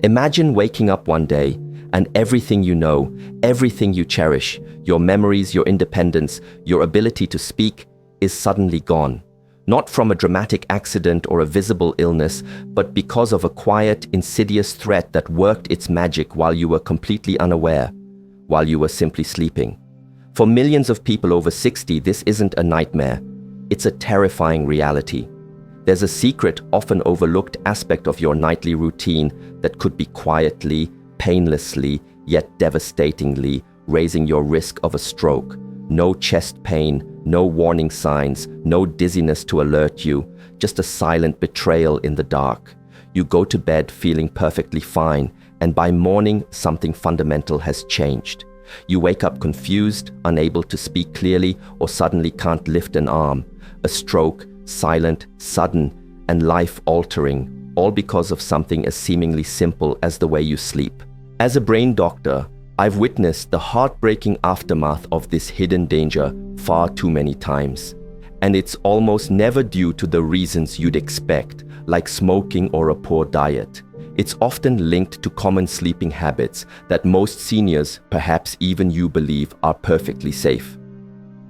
Imagine waking up one day and everything you know, everything you cherish, your memories, your independence, your ability to speak, is suddenly gone. Not from a dramatic accident or a visible illness, but because of a quiet, insidious threat that worked its magic while you were completely unaware, while you were simply sleeping. For millions of people over 60, this isn't a nightmare. It's a terrifying reality. There's a secret, often overlooked aspect of your nightly routine that could be quietly, painlessly, yet devastatingly raising your risk of a stroke. No chest pain, no warning signs, no dizziness to alert you, just a silent betrayal in the dark. You go to bed feeling perfectly fine, and by morning, something fundamental has changed. You wake up confused, unable to speak clearly, or suddenly can't lift an arm. A stroke, silent, sudden, and life-altering, all because of something as seemingly simple as the way you sleep. As a brain doctor, I've witnessed the heartbreaking aftermath of this hidden danger far too many times. And it's almost never due to the reasons you'd expect, like smoking or a poor diet. It's often linked to common sleeping habits that most seniors, perhaps even you, believe are perfectly safe.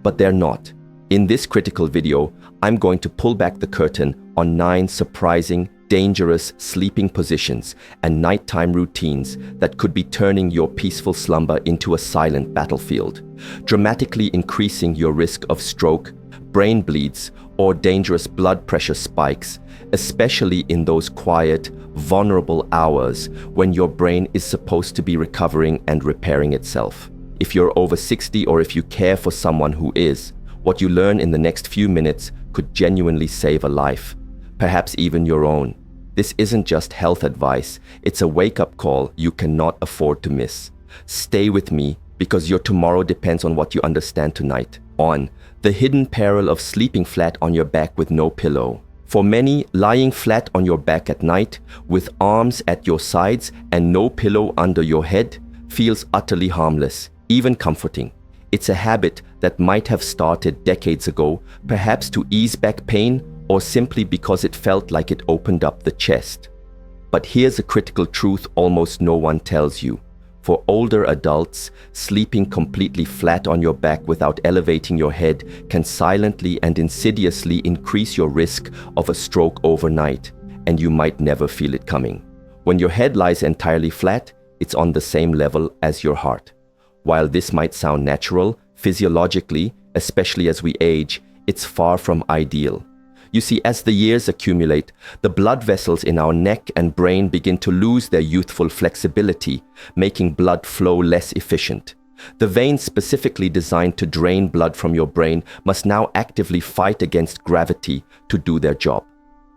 But they're not. In this critical video, I'm going to pull back the curtain on 9 surprising, dangerous sleeping positions and nighttime routines that could be turning your peaceful slumber into a silent battlefield, dramatically increasing your risk of stroke, brain bleeds, or dangerous blood pressure spikes, especially in those quiet, vulnerable hours when your brain is supposed to be recovering and repairing itself. If you're over 60 or if you care for someone who is, what you learn in the next few minutes could genuinely save a life, perhaps even your own. This isn't just health advice, it's a wake-up call you cannot afford to miss. Stay with me because your tomorrow depends on what you understand tonight. On the hidden peril of sleeping flat on your back with no pillow. For many, lying flat on your back at night, with arms at your sides and no pillow under your head, feels utterly harmless, even comforting. It's a habit that might have started decades ago, perhaps to ease back pain or simply because it felt like it opened up the chest. But here's a critical truth almost no one tells you. For older adults, sleeping completely flat on your back without elevating your head can silently and insidiously increase your risk of a stroke overnight, and you might never feel it coming. When your head lies entirely flat, it's on the same level as your heart. While this might sound natural, physiologically, especially as we age, it's far from ideal. You see, as the years accumulate, the blood vessels in our neck and brain begin to lose their youthful flexibility, making blood flow less efficient. The veins specifically designed to drain blood from your brain must now actively fight against gravity to do their job.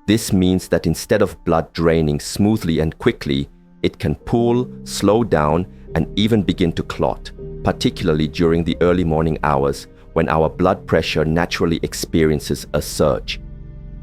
This means that instead of blood draining smoothly and quickly, it can pool, slow down, and even begin to clot, particularly during the early morning hours when our blood pressure naturally experiences a surge.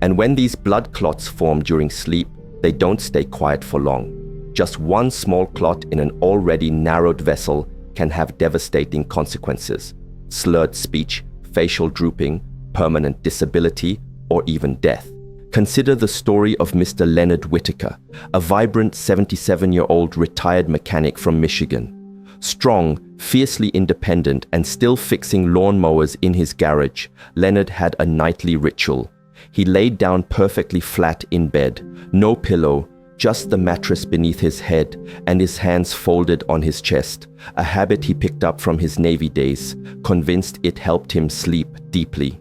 And when these blood clots form during sleep, they don't stay quiet for long. Just one small clot in an already narrowed vessel can have devastating consequences: slurred speech, facial drooping, permanent disability, or even death. Consider the story of Mr. Leonard Whitaker, a vibrant 77-year-old retired mechanic from Michigan. Strong, fiercely independent, and still fixing lawnmowers in his garage, Leonard had a nightly ritual. He laid down perfectly flat in bed, no pillow, just the mattress beneath his head and his hands folded on his chest, a habit he picked up from his Navy days, convinced it helped him sleep deeply.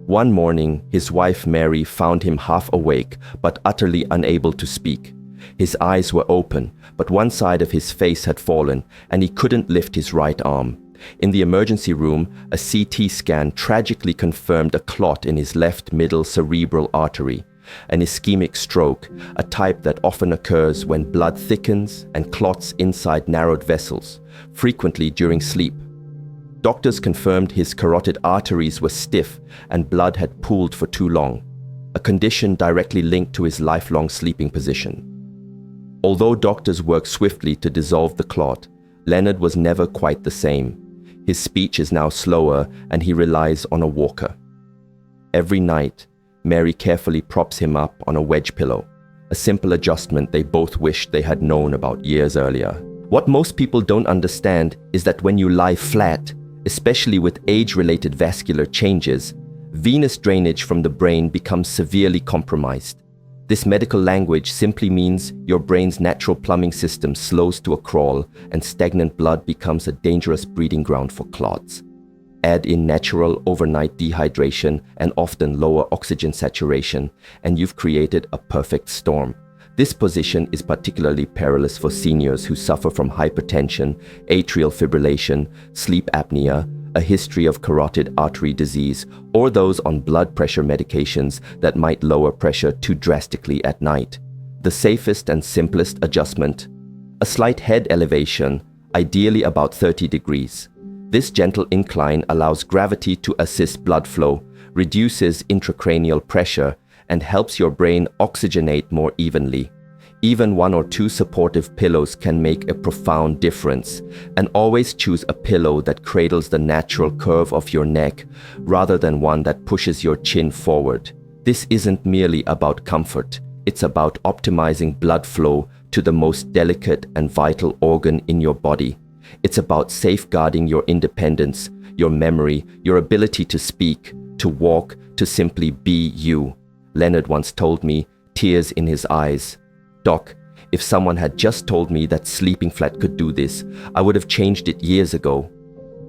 One morning, his wife Mary found him half awake but utterly unable to speak. His eyes were open, but one side of his face had fallen and he couldn't lift his right arm. In the emergency room, a CT scan tragically confirmed a clot in his left middle cerebral artery, an ischemic stroke, a type that often occurs when blood thickens and clots inside narrowed vessels, frequently during sleep. Doctors confirmed his carotid arteries were stiff and blood had pooled for too long, a condition directly linked to his lifelong sleeping position. Although doctors worked swiftly to dissolve the clot, Leonard was never quite the same. His speech is now slower and he relies on a walker. Every night, Mary carefully props him up on a wedge pillow, a simple adjustment they both wished they had known about years earlier. What most people don't understand is that when you lie flat, especially with age-related vascular changes, venous drainage from the brain becomes severely compromised. This medical language simply means your brain's natural plumbing system slows to a crawl and stagnant blood becomes a dangerous breeding ground for clots. Add in natural overnight dehydration and often lower oxygen saturation, and you've created a perfect storm. This position is particularly perilous for seniors who suffer from hypertension, atrial fibrillation, sleep apnea, a history of carotid artery disease, or those on blood pressure medications that might lower pressure too drastically at night. The safest and simplest adjustment: a slight head elevation, ideally about 30 degrees. This gentle incline allows gravity to assist blood flow, reduces intracranial pressure, and helps your brain oxygenate more evenly. Even 1 or 2 supportive pillows can make a profound difference, and always choose a pillow that cradles the natural curve of your neck rather than one that pushes your chin forward. This isn't merely about comfort, it's about optimizing blood flow to the most delicate and vital organ in your body. It's about safeguarding your independence, your memory, your ability to speak, to walk, to simply be you. Leonard once told me, tears in his eyes, "Doc, if someone had just told me that sleeping flat could do this, I would have changed it years ago."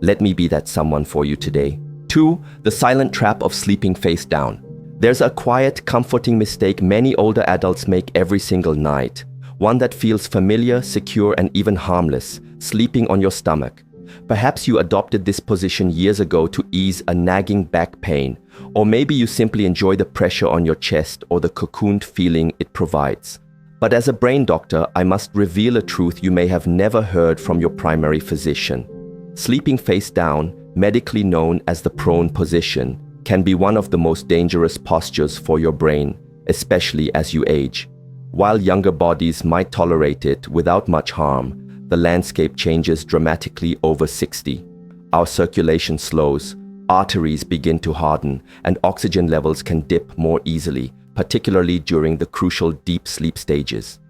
Let me be that someone for you today. 2. The silent trap of sleeping face down. There's a quiet, comforting mistake many older adults make every single night. One that feels familiar, secure, and even harmless: sleeping on your stomach. Perhaps you adopted this position years ago to ease a nagging back pain, or maybe you simply enjoy the pressure on your chest or the cocooned feeling it provides. But as a brain doctor, I must reveal a truth you may have never heard from your primary physician. Sleeping face down, medically known as the prone position, can be one of the most dangerous postures for your brain, especially as you age. While younger bodies might tolerate it without much harm, the landscape changes dramatically over 60. Our circulation slows, arteries begin to harden, and oxygen levels can dip more easily, particularly during the crucial deep sleep stages.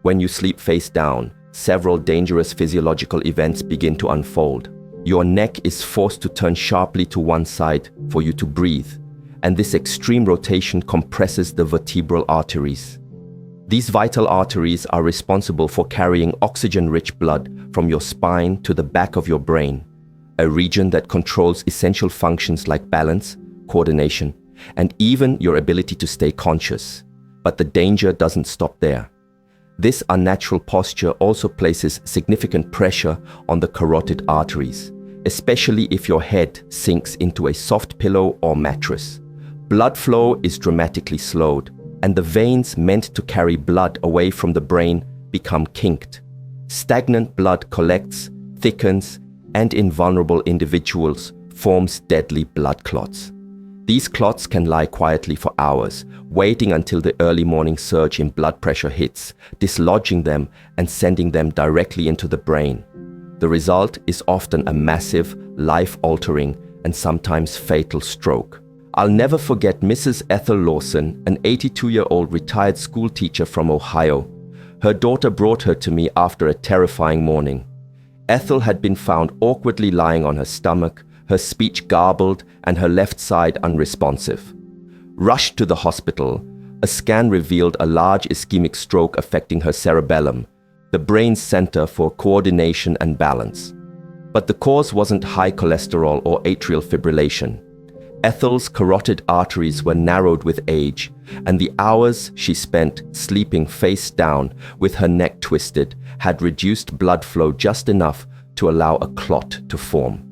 When you sleep face down, several dangerous physiological events begin to unfold. Your neck is forced to turn sharply to one side for you to breathe, and this extreme rotation compresses the vertebral arteries. These vital arteries are responsible for carrying oxygen-rich blood from your spine to the back of your brain, a region that controls essential functions like balance, coordination, and even your ability to stay conscious. But the danger doesn't stop there. This unnatural posture also places significant pressure on the carotid arteries, especially if your head sinks into a soft pillow or mattress. Blood flow is dramatically slowed, and the veins meant to carry blood away from the brain become kinked. Stagnant blood collects, thickens, and in vulnerable individuals forms deadly blood clots. These clots can lie quietly for hours, waiting until the early morning surge in blood pressure hits, dislodging them and sending them directly into the brain. The result is often a massive, life-altering, and sometimes fatal stroke. I'll never forget Mrs. Ethel Lawson, an 82-year-old retired school teacher from Ohio. Her daughter brought her to me after a terrifying morning. Ethel had been found awkwardly lying on her stomach, her speech garbled, and her left side unresponsive. Rushed to the hospital, a scan revealed a large ischemic stroke affecting her cerebellum, the brain's center for coordination and balance. But the cause wasn't high cholesterol or atrial fibrillation. Ethel's carotid arteries were narrowed with age, and the hours she spent sleeping face down with her neck twisted had reduced blood flow just enough to allow a clot to form.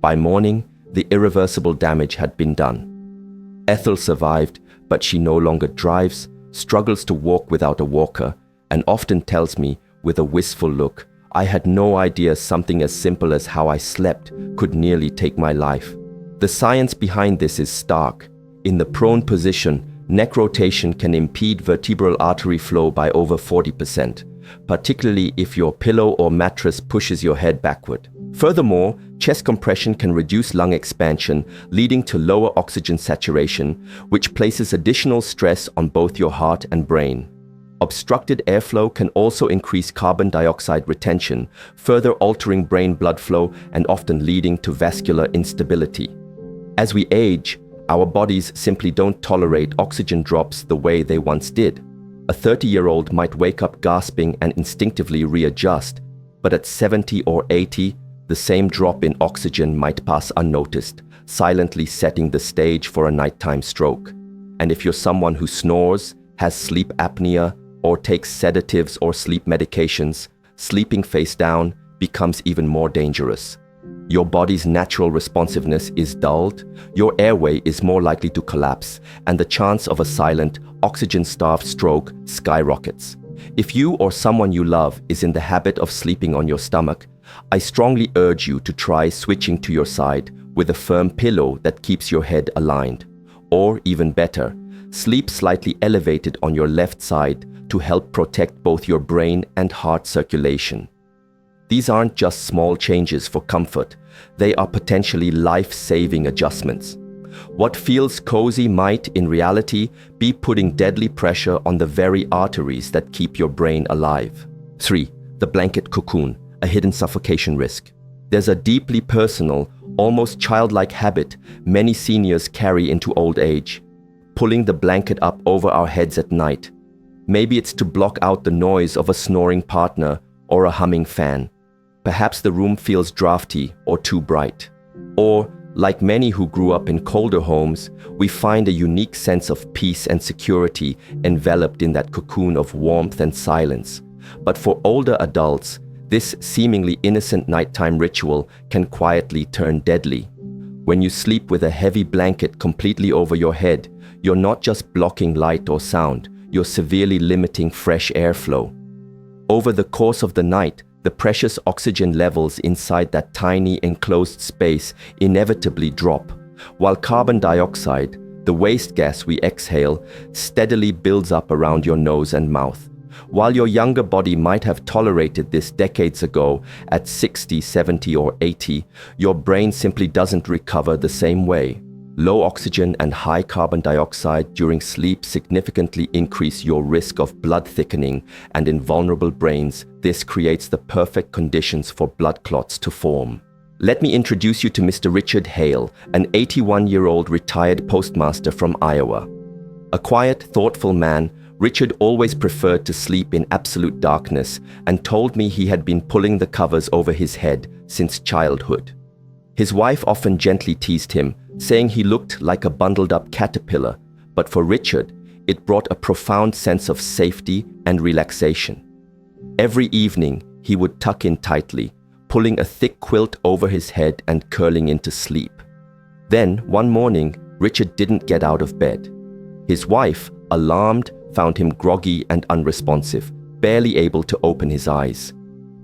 By morning, the irreversible damage had been done. Ethel survived, but she no longer drives, struggles to walk without a walker, and often tells me with a wistful look, "I had no idea something as simple as how I slept could nearly take my life." The science behind this is stark. In the prone position, neck rotation can impede vertebral artery flow by over 40%, particularly if your pillow or mattress pushes your head backward. Furthermore, chest compression can reduce lung expansion, leading to lower oxygen saturation, which places additional stress on both your heart and brain. Obstructed airflow can also increase carbon dioxide retention, further altering brain blood flow and often leading to vascular instability. As we age, our bodies simply don't tolerate oxygen drops the way they once did. A 30-year-old might wake up gasping and instinctively readjust, but at 70 or 80, the same drop in oxygen might pass unnoticed, silently setting the stage for a nighttime stroke. And if you're someone who snores, has sleep apnea, or takes sedatives or sleep medications, sleeping face down becomes even more dangerous. Your body's natural responsiveness is dulled, your airway is more likely to collapse, and the chance of a silent, oxygen-starved stroke skyrockets. If you or someone you love is in the habit of sleeping on your stomach, I strongly urge you to try switching to your side with a firm pillow that keeps your head aligned. Or even better, sleep slightly elevated on your left side to help protect both your brain and heart circulation. These aren't just small changes for comfort, they are potentially life-saving adjustments. What feels cozy might, in reality, be putting deadly pressure on the very arteries that keep your brain alive. 3. The blanket cocoon, a hidden suffocation risk. There's a deeply personal, almost childlike habit many seniors carry into old age, pulling the blanket up over our heads at night. Maybe it's to block out the noise of a snoring partner or a humming fan. Perhaps the room feels drafty or too bright. Or, like many who grew up in colder homes, we find a unique sense of peace and security enveloped in that cocoon of warmth and silence. But for older adults, this seemingly innocent nighttime ritual can quietly turn deadly. When you sleep with a heavy blanket completely over your head, you're not just blocking light or sound, you're severely limiting fresh airflow. Over the course of the night, the precious oxygen levels inside that tiny enclosed space inevitably drop, while carbon dioxide, the waste gas we exhale, steadily builds up around your nose and mouth. While your younger body might have tolerated this decades ago at 60, 70, or 80, your brain simply doesn't recover the same way. Low oxygen and high carbon dioxide during sleep significantly increase your risk of blood thickening, and in vulnerable brains, this creates the perfect conditions for blood clots to form. Let me introduce you to Mr. Richard Hale, an 81-year-old retired postmaster from Iowa. A quiet, thoughtful man, Richard always preferred to sleep in absolute darkness and told me he had been pulling the covers over his head since childhood. His wife often gently teased him, saying he looked like a bundled-up caterpillar, but for Richard, it brought a profound sense of safety and relaxation. Every evening, he would tuck in tightly, pulling a thick quilt over his head and curling into sleep. Then, one morning, Richard didn't get out of bed. His wife, alarmed, found him groggy and unresponsive, barely able to open his eyes.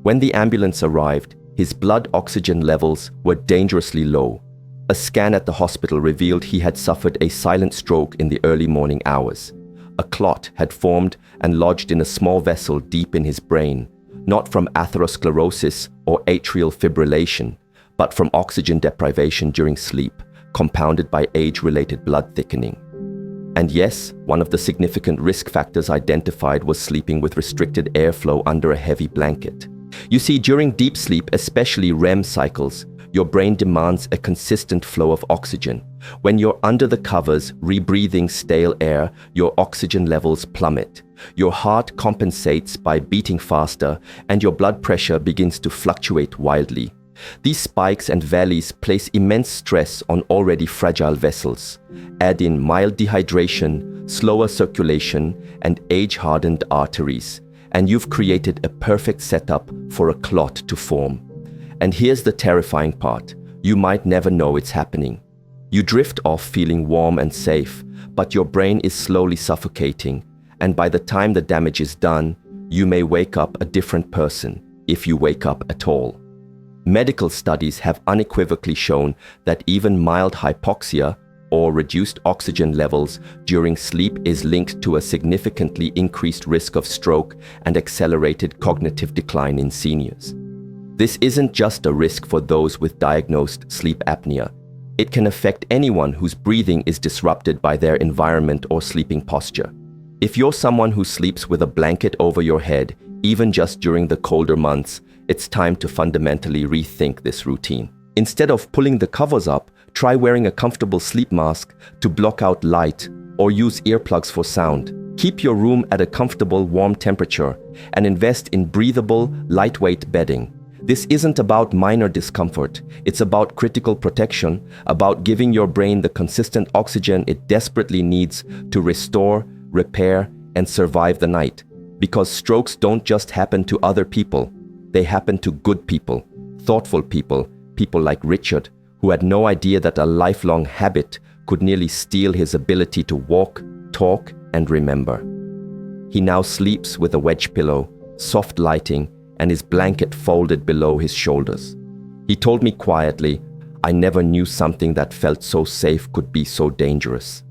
When the ambulance arrived, his blood oxygen levels were dangerously low. A scan at the hospital revealed he had suffered a silent stroke in the early morning hours. A clot had formed and lodged in a small vessel deep in his brain, not from atherosclerosis or atrial fibrillation, but from oxygen deprivation during sleep, compounded by age-related blood thickening. And yes, one of the significant risk factors identified was sleeping with restricted airflow under a heavy blanket. You see, during deep sleep, especially REM cycles, your brain demands a consistent flow of oxygen. When you're under the covers, rebreathing stale air, your oxygen levels plummet. Your heart compensates by beating faster, and your blood pressure begins to fluctuate wildly. These spikes and valleys place immense stress on already fragile vessels. Add in mild dehydration, slower circulation, and age-hardened arteries, and you've created a perfect setup for a clot to form. And here's the terrifying part. You might never know it's happening. You drift off feeling warm and safe, but your brain is slowly suffocating, and by the time the damage is done, you may wake up a different person, if you wake up at all. Medical studies have unequivocally shown that even mild hypoxia or reduced oxygen levels during sleep is linked to a significantly increased risk of stroke and accelerated cognitive decline in seniors. This isn't just a risk for those with diagnosed sleep apnea. It can affect anyone whose breathing is disrupted by their environment or sleeping posture. If you're someone who sleeps with a blanket over your head, even just during the colder months, it's time to fundamentally rethink this routine. Instead of pulling the covers up, try wearing a comfortable sleep mask to block out light or use earplugs for sound. Keep your room at a comfortable, warm temperature and invest in breathable, lightweight bedding. This isn't about minor discomfort. It's about critical protection, about giving your brain the consistent oxygen it desperately needs to restore, repair, and survive the night. Because strokes don't just happen to other people. They happen to good people, thoughtful people, people like Richard, who had no idea that a lifelong habit could nearly steal his ability to walk, talk, and remember. He now sleeps with a wedge pillow, soft lighting, and his blanket folded below his shoulders. He told me quietly, "I never knew something that felt so safe could be so dangerous."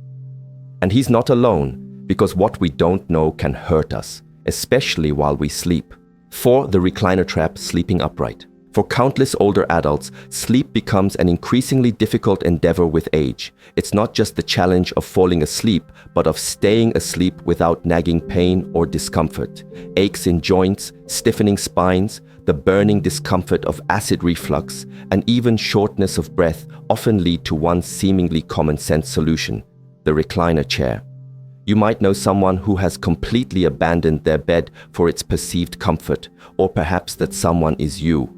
And he's not alone, because what we don't know can hurt us, especially while we sleep. For the recliner trap, sleeping upright. For countless older adults, sleep becomes an increasingly difficult endeavor with age. It's not just the challenge of falling asleep, but of staying asleep without nagging pain or discomfort. Aches in joints, stiffening spines, the burning discomfort of acid reflux, and even shortness of breath often lead to one seemingly common sense solution: the recliner chair. You might know someone who has completely abandoned their bed for its perceived comfort, or perhaps that someone is you.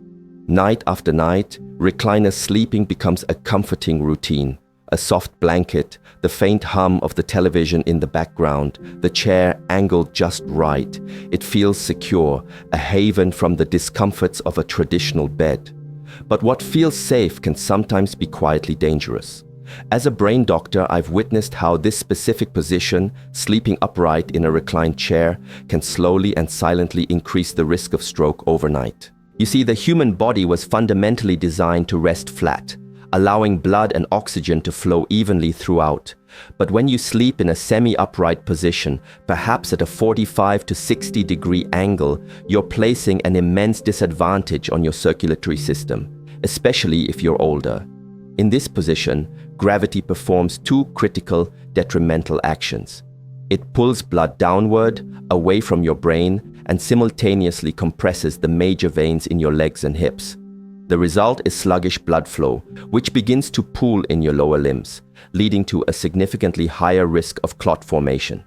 Night after night, recliner sleeping becomes a comforting routine. A soft blanket, the faint hum of the television in the background, the chair angled just right. It feels secure, a haven from the discomforts of a traditional bed. But what feels safe can sometimes be quietly dangerous. As a brain doctor, I've witnessed how this specific position, sleeping upright in a reclined chair, can slowly and silently increase the risk of stroke overnight. You see, the human body was fundamentally designed to rest flat, allowing blood and oxygen to flow evenly throughout. But when you sleep in a semi-upright position, perhaps at a 45 to 60-degree angle, you're placing an immense disadvantage on your circulatory system, especially if you're older. In this position, gravity performs two critical, detrimental actions. It pulls blood downward, away from your brain, and simultaneously compresses the major veins in your legs and hips. The result is sluggish blood flow, which begins to pool in your lower limbs, leading to a significantly higher risk of clot formation.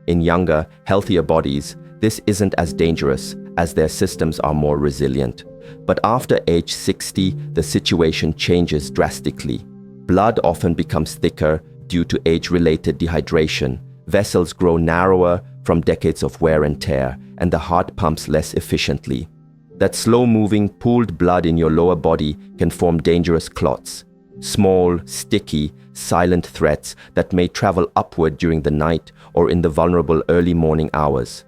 In younger, healthier bodies, this isn't as dangerous, as their systems are more resilient. But after age 60, the situation changes drastically. Blood often becomes thicker due to age-related dehydration. Vessels grow narrower from decades of wear and tear, and the heart pumps less efficiently. That slow-moving, pooled blood in your lower body can form dangerous clots. Small, sticky, silent threats that may travel upward during the night or in the vulnerable early morning hours.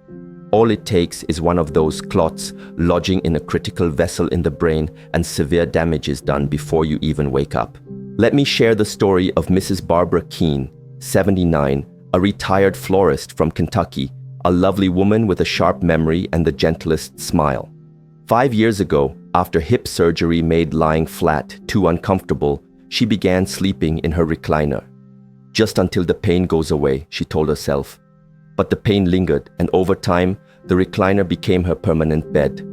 All it takes is one of those clots lodging in a critical vessel in the brain, and severe damage is done before you even wake up. Let me share the story of Mrs. Barbara Keene, 79, a retired florist from Kentucky, a lovely woman with a sharp memory and the gentlest smile. 5 years ago, after hip surgery made lying flat too uncomfortable, she began sleeping in her recliner. Just until the pain goes away, she told herself. But the pain lingered, and over time, the recliner became her permanent bed.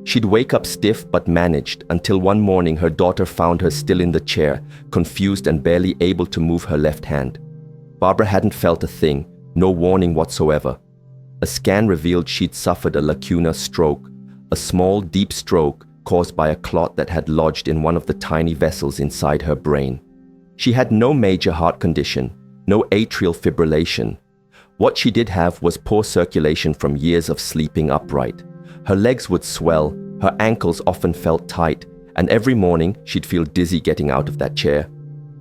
She'd wake up stiff but managed, until one morning her daughter found her still in the chair, confused and barely able to move her left hand. Barbara hadn't felt a thing, no warning whatsoever. A scan revealed she'd suffered a lacunar stroke, a small, deep stroke caused by a clot that had lodged in one of the tiny vessels inside her brain. She had no major heart condition, no atrial fibrillation. What she did have was poor circulation from years of sleeping upright. Her legs would swell, her ankles often felt tight, and every morning she'd feel dizzy getting out of that chair.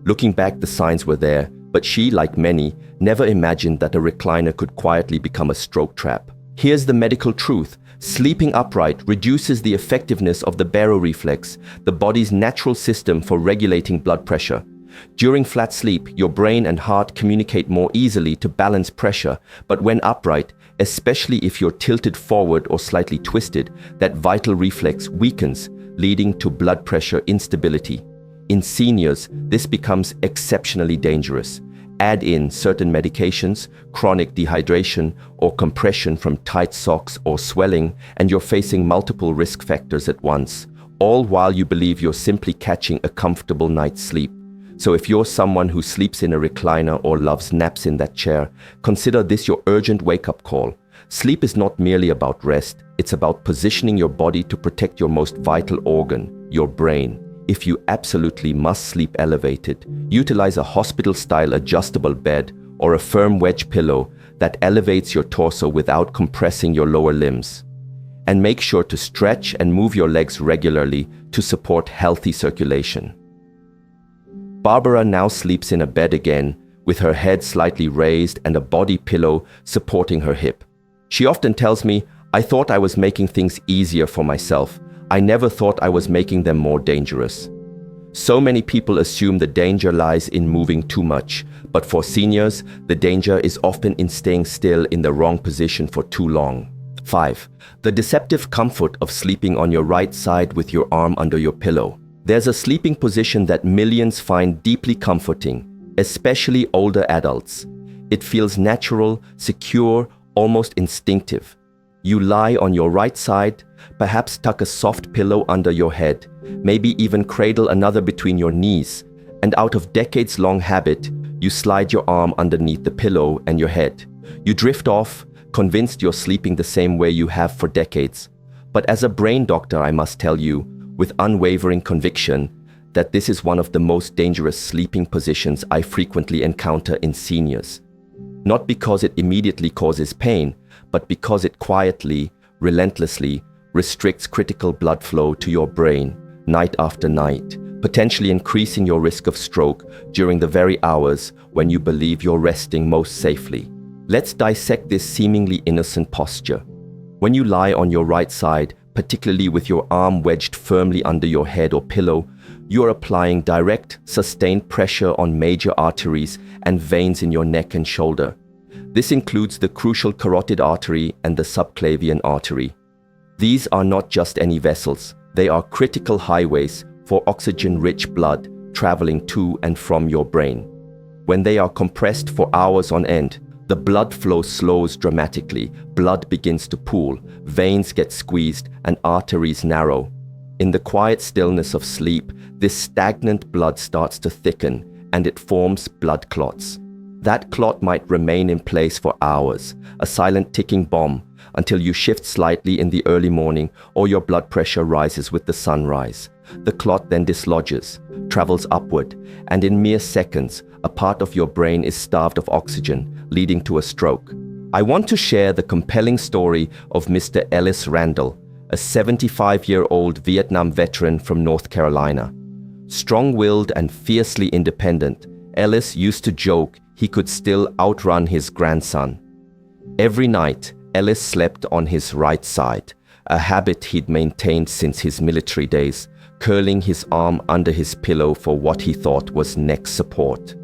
Looking back, the signs were there, but she, like many, never imagined that a recliner could quietly become a stroke trap. Here's the medical truth. Sleeping upright reduces the effectiveness of the baroreflex, the body's natural system for regulating blood pressure. During flat sleep, your brain and heart communicate more easily to balance pressure, but when upright, especially if you're tilted forward or slightly twisted, that vital reflex weakens, leading to blood pressure instability. In seniors, this becomes exceptionally dangerous. Add in certain medications, chronic dehydration, or compression from tight socks or swelling, and you're facing multiple risk factors at once, all while you believe you're simply catching a comfortable night's sleep. So if you're someone who sleeps in a recliner or loves naps in that chair, consider this your urgent wake-up call. Sleep is not merely about rest, it's about positioning your body to protect your most vital organ, your brain. If you absolutely must sleep elevated, utilize a hospital-style adjustable bed or a firm wedge pillow that elevates your torso without compressing your lower limbs. And make sure to stretch and move your legs regularly to support healthy circulation. Barbara now sleeps in a bed again, with her head slightly raised and a body pillow supporting her hip. She often tells me, "I thought I was making things easier for myself. I never thought I was making them more dangerous." So many people assume the danger lies in moving too much, but for seniors, the danger is often in staying still in the wrong position for too long. 5. The deceptive comfort of sleeping on your right side with your arm under your pillow. There's a sleeping position that millions find deeply comforting, especially older adults. It feels natural, secure, almost instinctive. You lie on your right side, perhaps tuck a soft pillow under your head, maybe even cradle another between your knees, and out of decades-long habit, you slide your arm underneath the pillow and your head. You drift off, convinced you're sleeping the same way you have for decades. But as a brain doctor, I must tell you, with unwavering conviction, that this is one of the most dangerous sleeping positions I frequently encounter in seniors. Not because it immediately causes pain, but because it quietly, relentlessly restricts critical blood flow to your brain night after night, potentially increasing your risk of stroke during the very hours when you believe you're resting most safely. Let's dissect this seemingly innocent posture. When you lie on your right side, particularly with your arm wedged firmly under your head or pillow, you are applying direct, sustained pressure on major arteries and veins in your neck and shoulder. This includes the crucial carotid artery and the subclavian artery. These are not just any vessels, they are critical highways for oxygen-rich blood traveling to and from your brain. When they are compressed for hours on end, the blood flow slows dramatically, blood begins to pool, veins get squeezed, and arteries narrow. In the quiet stillness of sleep, this stagnant blood starts to thicken, and it forms blood clots. That clot might remain in place for hours, a silent ticking bomb, until you shift slightly in the early morning or your blood pressure rises with the sunrise. The clot then dislodges, travels upward, and in mere seconds, a part of your brain is starved of oxygen, leading to a stroke. I want to share the compelling story of Mr. Ellis Randall, a 75-year-old Vietnam veteran from North Carolina. Strong-willed and fiercely independent, Ellis used to joke he could still outrun his grandson. Every night, Ellis slept on his right side, a habit he'd maintained since his military days, curling his arm under his pillow for what he thought was neck support.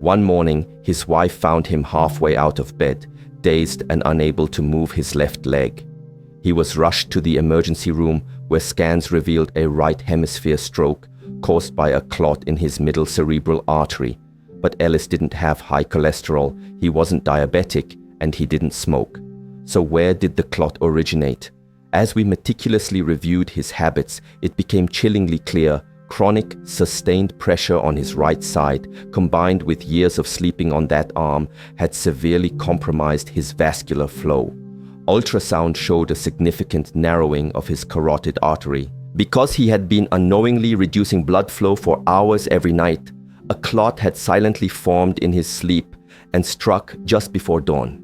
One morning, his wife found him halfway out of bed, dazed and unable to move his left leg. He was rushed to the emergency room where scans revealed a right hemisphere stroke caused by a clot in his middle cerebral artery. But Ellis didn't have high cholesterol, he wasn't diabetic, and he didn't smoke. So where did the clot originate? As we meticulously reviewed his habits, it became chillingly clear chronic, sustained pressure on his right side, combined with years of sleeping on that arm, had severely compromised his vascular flow. Ultrasound showed a significant narrowing of his carotid artery. Because he had been unknowingly reducing blood flow for hours every night, a clot had silently formed in his sleep and struck just before dawn.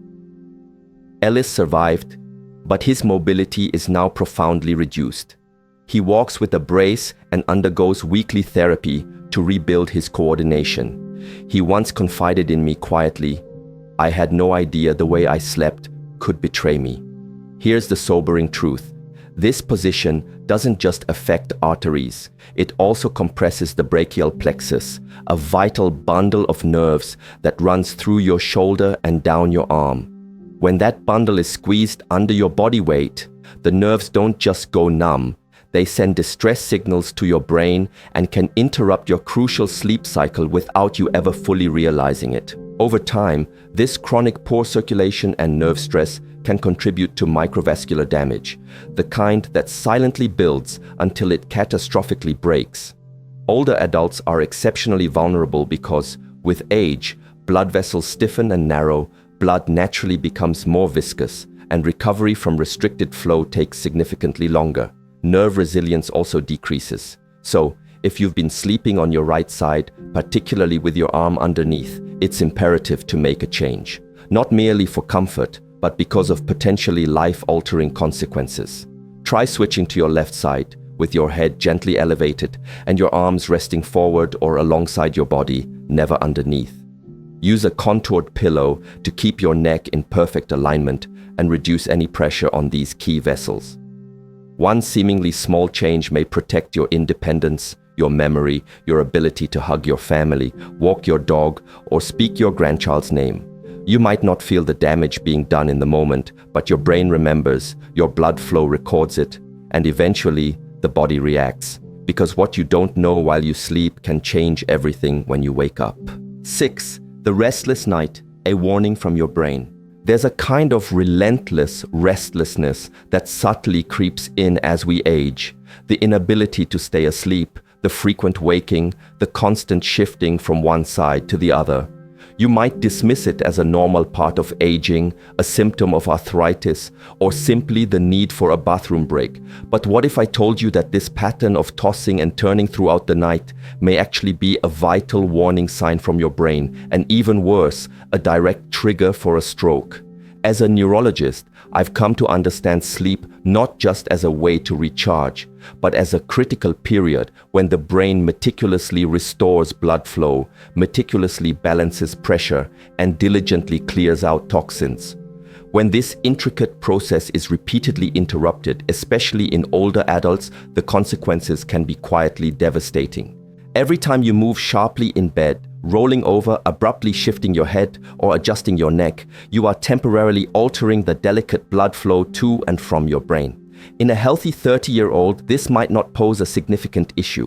Ellis survived, but his mobility is now profoundly reduced. He walks with a brace and undergoes weekly therapy to rebuild his coordination. He once confided in me quietly, "I had no idea the way I slept could betray me." Here's the sobering truth. This position doesn't just affect arteries, it also compresses the brachial plexus, a vital bundle of nerves that runs through your shoulder and down your arm. When that bundle is squeezed under your body weight, the nerves don't just go numb, They send distress signals to your brain and can interrupt your crucial sleep cycle without you ever fully realizing it. Over time, this chronic poor circulation and nerve stress can contribute to microvascular damage, the kind that silently builds until it catastrophically breaks. Older adults are exceptionally vulnerable because, with age, blood vessels stiffen and narrow, blood naturally becomes more viscous, and recovery from restricted flow takes significantly longer. Nerve resilience also decreases. So, if you've been sleeping on your right side, particularly with your arm underneath, it's imperative to make a change. Not merely for comfort, but because of potentially life-altering consequences. Try switching to your left side, with your head gently elevated and your arms resting forward or alongside your body, never underneath. Use a contoured pillow to keep your neck in perfect alignment and reduce any pressure on these key vessels. One seemingly small change may protect your independence, your memory, your ability to hug your family, walk your dog, or speak your grandchild's name. You might not feel the damage being done in the moment, but your brain remembers, your blood flow records it, and eventually the body reacts, because what you don't know while you sleep can change everything when you wake up. 6. The restless night, a warning from your brain. There's a kind of relentless restlessness that subtly creeps in as we age. The inability to stay asleep, the frequent waking, the constant shifting from one side to the other. You might dismiss it as a normal part of aging, a symptom of arthritis, or simply the need for a bathroom break. But what if I told you that this pattern of tossing and turning throughout the night may actually be a vital warning sign from your brain, and even worse, a direct trigger for a stroke? As a neurologist, I've come to understand sleep not just as a way to recharge, but as a critical period when the brain meticulously restores blood flow, meticulously balances pressure, and diligently clears out toxins. When this intricate process is repeatedly interrupted, especially in older adults, the consequences can be quietly devastating. Every time you move sharply in bed, rolling over, abruptly shifting your head, or adjusting your neck, you are temporarily altering the delicate blood flow to and from your brain. In a healthy 30-year-old, this might not pose a significant issue.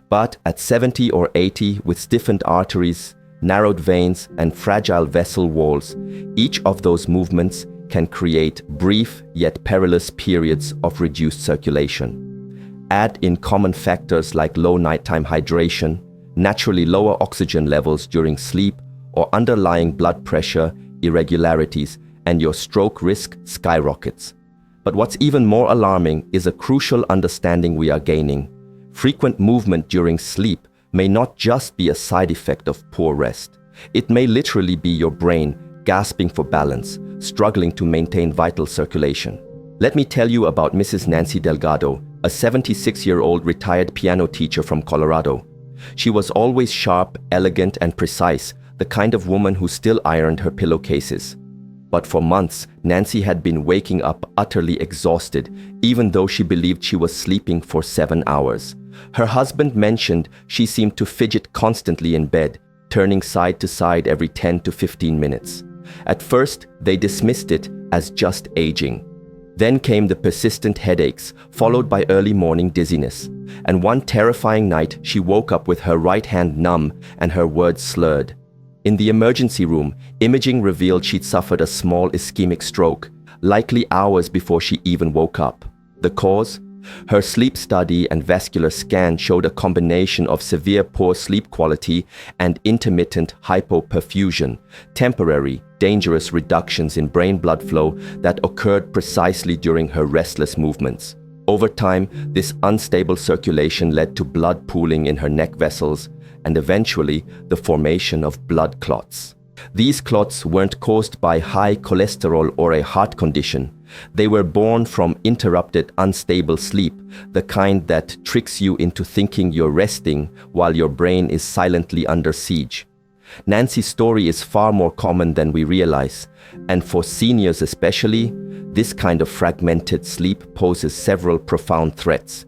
But at 70 or 80, with stiffened arteries, narrowed veins, and fragile vessel walls, each of those movements can create brief yet perilous periods of reduced circulation. Add in common factors like low nighttime hydration, naturally lower oxygen levels during sleep, or underlying blood pressure irregularities, and your stroke risk skyrockets. But what's even more alarming is a crucial understanding we are gaining. Frequent movement during sleep may not just be a side effect of poor rest. It may literally be your brain gasping for balance, struggling to maintain vital circulation. Let me tell you about Mrs. Nancy Delgado, a 76-year-old retired piano teacher from Colorado. She was always sharp, elegant, and precise, the kind of woman who still ironed her pillowcases. But for months, Nancy had been waking up utterly exhausted, even though she believed she was sleeping for 7 hours. Her husband mentioned she seemed to fidget constantly in bed, turning side to side every 10 to 15 minutes. At first, they dismissed it as just aging. Then came the persistent headaches, followed by early morning dizziness. And one terrifying night, she woke up with her right hand numb and her words slurred. In the emergency room, imaging revealed she'd suffered a small ischemic stroke, likely hours before she even woke up. The cause? Her sleep study and vascular scan showed a combination of severe poor sleep quality and intermittent hypoperfusion, temporary, dangerous reductions in brain blood flow that occurred precisely during her restless movements. Over time, this unstable circulation led to blood pooling in her neck vessels and eventually the formation of blood clots. These clots weren't caused by high cholesterol or a heart condition. They were born from interrupted, unstable sleep, the kind that tricks you into thinking you're resting while your brain is silently under siege. Nancy's story is far more common than we realize, and for seniors especially, this kind of fragmented sleep poses several profound threats.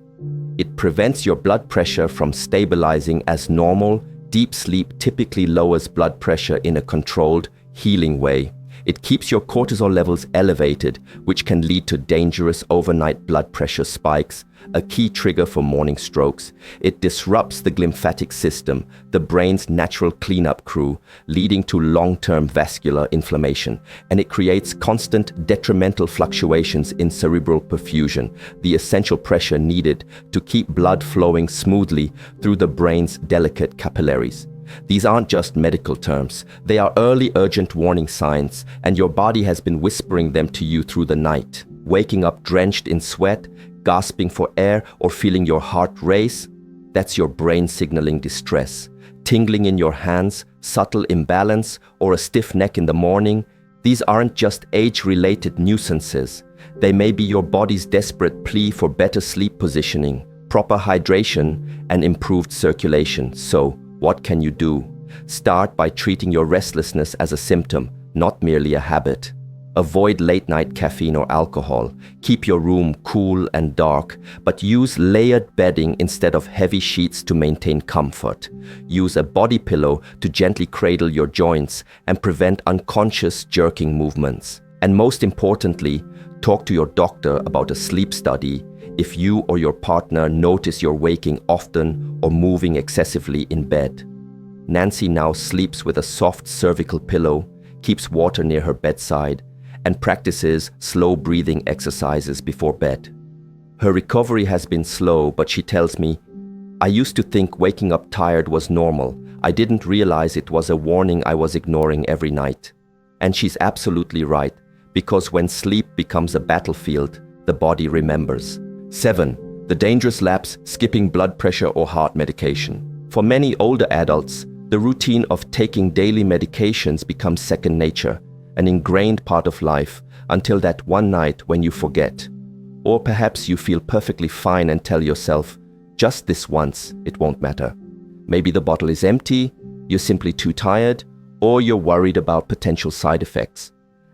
It prevents your blood pressure from stabilizing as normal. Deep sleep typically lowers blood pressure in a controlled, healing way. It keeps your cortisol levels elevated, which can lead to dangerous overnight blood pressure spikes, a key trigger for morning strokes. It disrupts the glymphatic system, the brain's natural cleanup crew, leading to long-term vascular inflammation. And it creates constant detrimental fluctuations in cerebral perfusion, the essential pressure needed to keep blood flowing smoothly through the brain's delicate capillaries. These aren't just medical terms. They are early urgent warning signs, and your body has been whispering them to you through the night. Waking up drenched in sweat, gasping for air, or feeling your heart race, that's your brain signaling distress. Tingling in your hands, subtle imbalance, or a stiff neck in the morning, these aren't just age-related nuisances. They may be your body's desperate plea for better sleep positioning, proper hydration, and improved circulation. So, what can you do? Start by treating your restlessness as a symptom, not merely a habit. Avoid late-night caffeine or alcohol. Keep your room cool and dark, but use layered bedding instead of heavy sheets to maintain comfort. Use a body pillow to gently cradle your joints and prevent unconscious jerking movements. And most importantly, talk to your doctor about a sleep study if you or your partner notice you're waking often or moving excessively in bed. Nancy now sleeps with a soft cervical pillow, keeps water near her bedside, and practices slow breathing exercises before bed. Her recovery has been slow, but she tells me, "I used to think waking up tired was normal. I didn't realize it was a warning I was ignoring every night." And she's absolutely right, because when sleep becomes a battlefield, the body remembers. 7. The dangerous lapse: skipping blood pressure or heart medication. For many older adults, the routine of taking daily medications becomes second nature, an ingrained part of life, until that one night when you forget. Or perhaps you feel perfectly fine and tell yourself, just this once, it won't matter. Maybe the bottle is empty, you're simply too tired, or you're worried about potential side effects.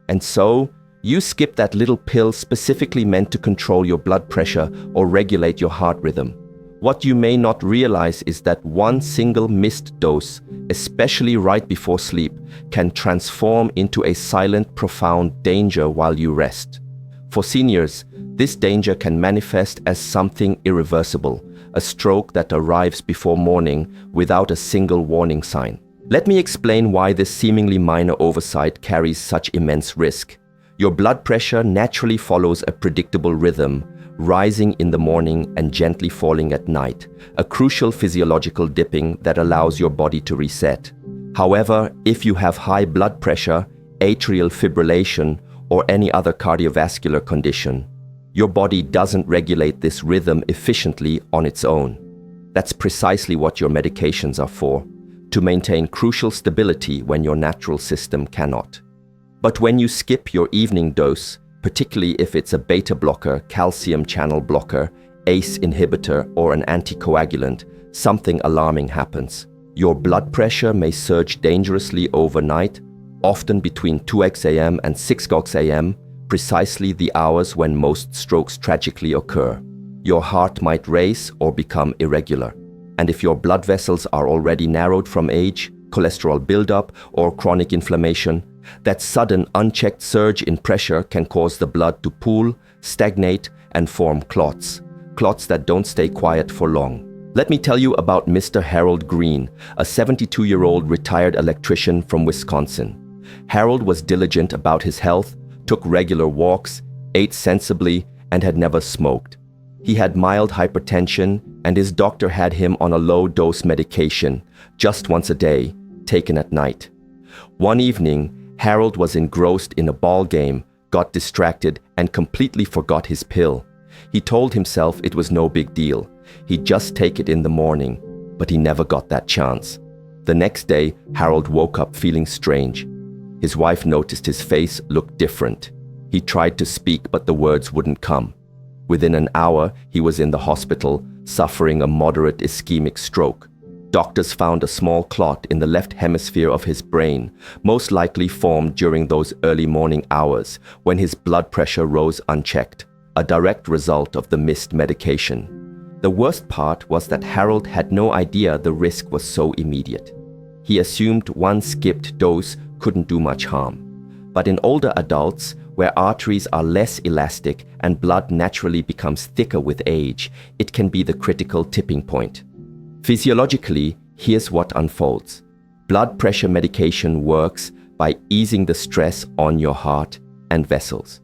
And so, you skip that little pill specifically meant to control your blood pressure or regulate your heart rhythm. What you may not realize is that one single missed dose, especially right before sleep, can transform into a silent, profound danger while you rest. For seniors, this danger can manifest as something irreversible, a stroke that arrives before morning without a single warning sign. Let me explain why this seemingly minor oversight carries such immense risk. Your blood pressure naturally follows a predictable rhythm, rising in the morning and gently falling at night, a crucial physiological dipping that allows your body to reset. However, if you have high blood pressure, atrial fibrillation, or any other cardiovascular condition, your body doesn't regulate this rhythm efficiently on its own. That's precisely what your medications are for, to maintain crucial stability when your natural system cannot. But when you skip your evening dose, particularly if it's a beta blocker, calcium channel blocker, ACE inhibitor, or an anticoagulant, something alarming happens. Your blood pressure may surge dangerously overnight, often between 2x a.m. and 6x a.m., precisely the hours when most strokes tragically occur. Your heart might race or become irregular. And if your blood vessels are already narrowed from age, cholesterol buildup, or chronic inflammation, that sudden unchecked surge in pressure can cause the blood to pool, stagnate, and form clots that don't stay quiet for long. Let me tell you about Mr. Harold Green, a 72-year-old retired electrician from Wisconsin. Harold was diligent about his health, took regular walks, ate sensibly, and had never smoked. He had mild hypertension, and his doctor had him on a low-dose medication, just once a day, taken at night. One evening, Harold was engrossed in a ball game, got distracted, and completely forgot his pill. He told himself it was no big deal. He'd just take it in the morning, but he never got that chance. The next day, Harold woke up feeling strange. His wife noticed his face looked different. He tried to speak, but the words wouldn't come. Within an hour, he was in the hospital, suffering a moderate ischemic stroke. Doctors found a small clot in the left hemisphere of his brain, most likely formed during those early morning hours when his blood pressure rose unchecked, a direct result of the missed medication. The worst part was that Harold had no idea the risk was so immediate. He assumed one skipped dose couldn't do much harm. But in older adults, where arteries are less elastic and blood naturally becomes thicker with age, it can be the critical tipping point. Physiologically, here's what unfolds. Blood pressure medication works by easing the stress on your heart and vessels.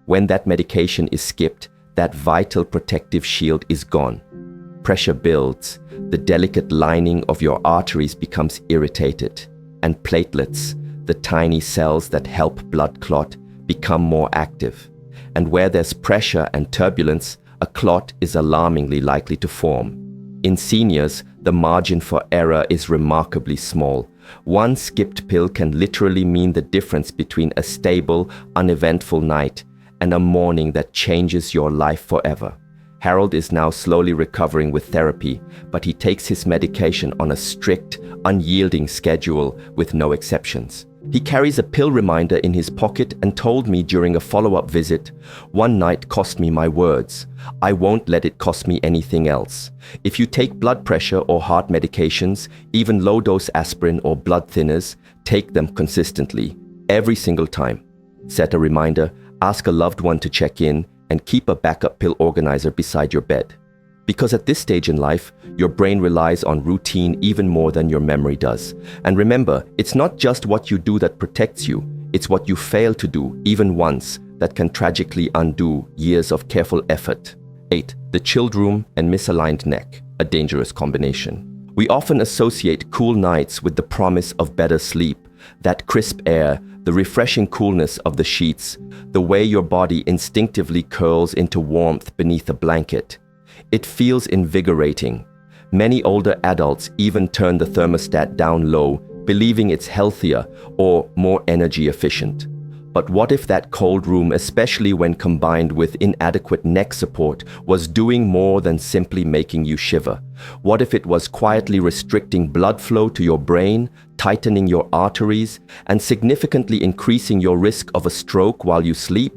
When that medication is skipped, that vital protective shield is gone. Pressure builds, the delicate lining of your arteries becomes irritated, and platelets, the tiny cells that help blood clot, become more active. And where there's pressure and turbulence, a clot is alarmingly likely to form. In seniors, the margin for error is remarkably small. One skipped pill can literally mean the difference between a stable, uneventful night and a morning that changes your life forever. Harold is now slowly recovering with therapy, but he takes his medication on a strict, unyielding schedule with no exceptions. He carries a pill reminder in his pocket and told me during a follow-up visit, "One night cost me my words. I won't let it cost me anything else. If you take blood pressure or heart medications, even low-dose aspirin or blood thinners, take them consistently, every single time. Set a reminder, ask a loved one to check in, and keep a backup pill organizer beside your bed." Because at this stage in life, your brain relies on routine even more than your memory does. And remember, it's not just what you do that protects you, it's what you fail to do, even once, that can tragically undo years of careful effort. 8. The chilled room and misaligned neck, a dangerous combination. We often associate cool nights with the promise of better sleep, that crisp air, the refreshing coolness of the sheets, the way your body instinctively curls into warmth beneath a blanket. It feels invigorating. Many older adults even turn the thermostat down low, believing it's healthier or more energy efficient. But what if that cold room, especially when combined with inadequate neck support, was doing more than simply making you shiver? What if it was quietly restricting blood flow to your brain, tightening your arteries, and significantly increasing your risk of a stroke while you sleep?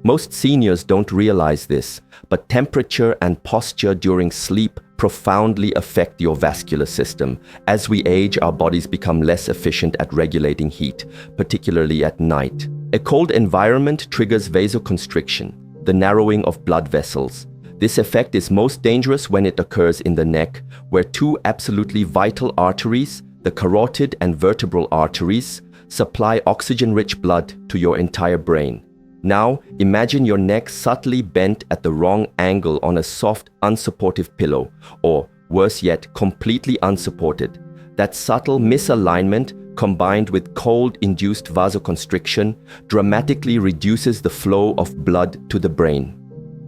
Most seniors don't realize this, but temperature and posture during sleep profoundly affect your vascular system. As we age, our bodies become less efficient at regulating heat, particularly at night. A cold environment triggers vasoconstriction, the narrowing of blood vessels. This effect is most dangerous when it occurs in the neck, where two absolutely vital arteries, the carotid and vertebral arteries, supply oxygen-rich blood to your entire brain. Now, imagine your neck subtly bent at the wrong angle on a soft, unsupportive pillow, or worse yet, completely unsupported. That subtle misalignment, combined with cold-induced vasoconstriction, dramatically reduces the flow of blood to the brain.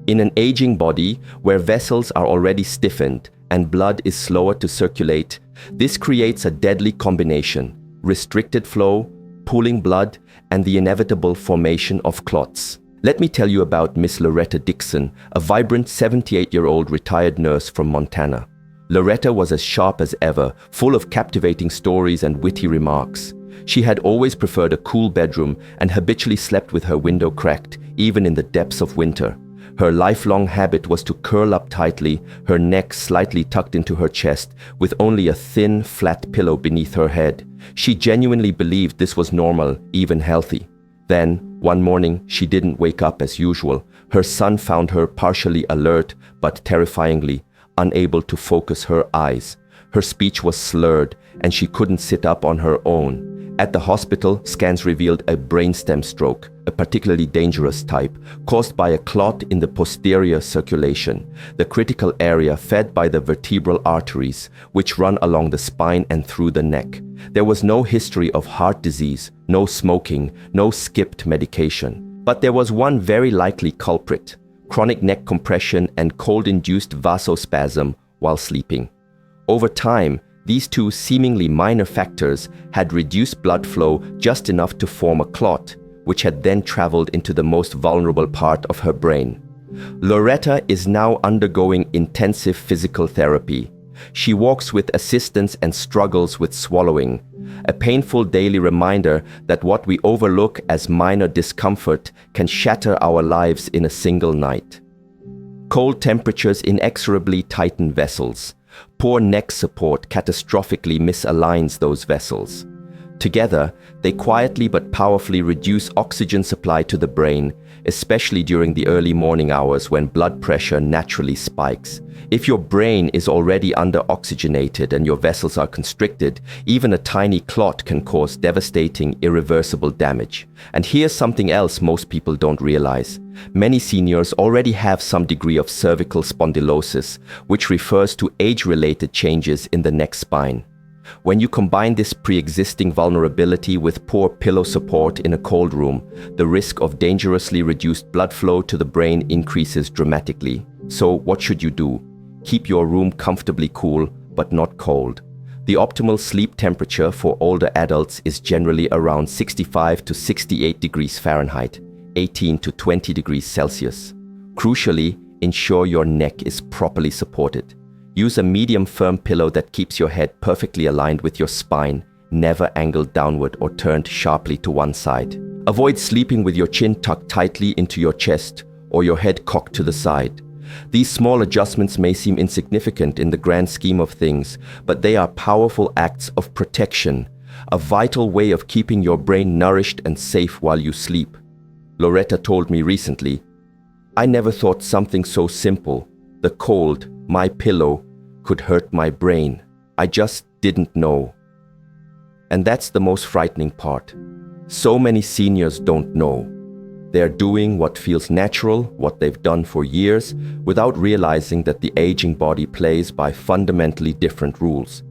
In an aging body, where vessels are already stiffened and blood is slower to circulate, this creates a deadly combination: restricted flow, pooling blood, and the inevitable formation of clots. Let me tell you about Miss Loretta Dixon, a vibrant 78-year-old retired nurse from Montana. Loretta was as sharp as ever, full of captivating stories and witty remarks. She had always preferred a cool bedroom and habitually slept with her window cracked, even in the depths of winter. Her lifelong habit was to curl up tightly, her neck slightly tucked into her chest, with only a thin, flat pillow beneath her head. She genuinely believed this was normal, even healthy. Then, one morning, she didn't wake up as usual. Her son found her partially alert, but terrifyingly unable to focus her eyes. Her speech was slurred, and she couldn't sit up on her own. At the hospital, scans revealed a brainstem stroke, a particularly dangerous type, caused by a clot in the posterior circulation, the critical area fed by the vertebral arteries, which run along the spine and through the neck. There was no history of heart disease, no smoking, no skipped medication. But there was one very likely culprit: chronic neck compression and cold-induced vasospasm while sleeping. Over time, these two seemingly minor factors had reduced blood flow just enough to form a clot, which had then traveled into the most vulnerable part of her brain. Loretta is now undergoing intensive physical therapy. She walks with assistance and struggles with swallowing, a painful daily reminder that what we overlook as minor discomfort can shatter our lives in a single night. Cold temperatures inexorably tighten vessels. Poor neck support catastrophically misaligns those vessels. Together, they quietly but powerfully reduce oxygen supply to the brain, especially during the early morning hours when blood pressure naturally spikes. If your brain is already under-oxygenated and your vessels are constricted, even a tiny clot can cause devastating, irreversible damage. And here's something else most people don't realize. Many seniors already have some degree of cervical spondylosis, which refers to age-related changes in the neck spine. When you combine this pre-existing vulnerability with poor pillow support in a cold room, the risk of dangerously reduced blood flow to the brain increases dramatically. So what should you do? Keep your room comfortably cool, but not cold. The optimal sleep temperature for older adults is generally around 65 to 68 degrees Fahrenheit, 18 to 20 degrees Celsius. Crucially, ensure your neck is properly supported. Use a medium firm pillow that keeps your head perfectly aligned with your spine, never angled downward or turned sharply to one side. Avoid sleeping with your chin tucked tightly into your chest or your head cocked to the side. These small adjustments may seem insignificant in the grand scheme of things, but they are powerful acts of protection, a vital way of keeping your brain nourished and safe while you sleep. Loretta told me recently, "I never thought something so simple, the cold, my pillow, could hurt my brain. I just didn't know." And that's the most frightening part. So many seniors don't know. They're doing what feels natural, what they've done for years, without realizing that the aging body plays by fundamentally different rules.